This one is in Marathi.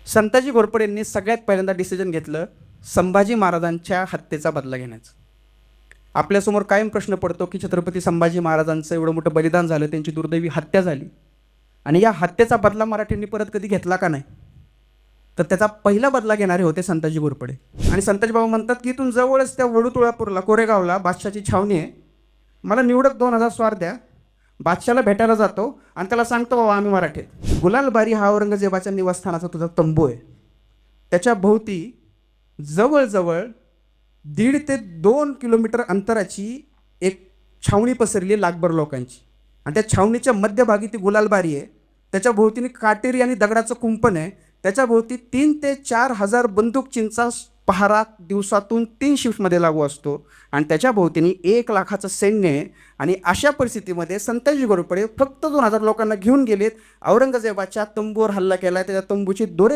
संताजी घोरपडेंनी सगळ्यात पहिल्यांदा डिसिजन घेतलं संभाजी महाराजांच्या हत्येचा बदला घेण्याचं. आपल्यासमोर कायम प्रश्न पडतो की छत्रपती संभाजी महाराजांचं एवढं मोठं बलिदान झालं, त्यांची दुर्दैवी हत्या झाली आणि या हत्येचा बदला मराठ्यांनी परत कधी घेतला का नाही. तर त्याचा पहिला बदला घेणारे होते संताजी घोरपडे. आणि संताजी बाबा म्हणतात की इथून जवळच त्या वडूतुळापूरला कोरेगावला बादशाची छावणी आहे, मला निवडक 2000 स्वार द्या, बादशाला भेटायला जातो आणि त्याला सांगतो बाबा आम्ही मराठी आहेत. गुलालबारी हा औरंगजेबाच्या निवासस्थानाचा तुझा तंबू आहे, त्याच्या भोवती जवळजवळ 1.5 ते 2 किलोमीटर अंतराची एक छावणी पसरली लाखभर लोकांची आणि त्या छावणीच्या मध्यभागी ती गुलालबारी आहे, त्याच्या भोवतीने काटेरी आणि दगडाचं कुंपण आहे, त्याच्या भोवती 3 ते 4 हजार बंदूक चिंचा पहारा दिवसातून 3 शिफ्टमध्ये लागू असतो आणि त्याच्या भोवतीने 1 लाखाचं सैन्य आहे. आणि अशा परिस्थितीमध्ये संताजी घोरपडे फक्त 2000 लोकांना घेऊन गेलेत, औरंगजेबाच्या तंबूवर हल्ला केला, त्याच्या तंबूची दोरे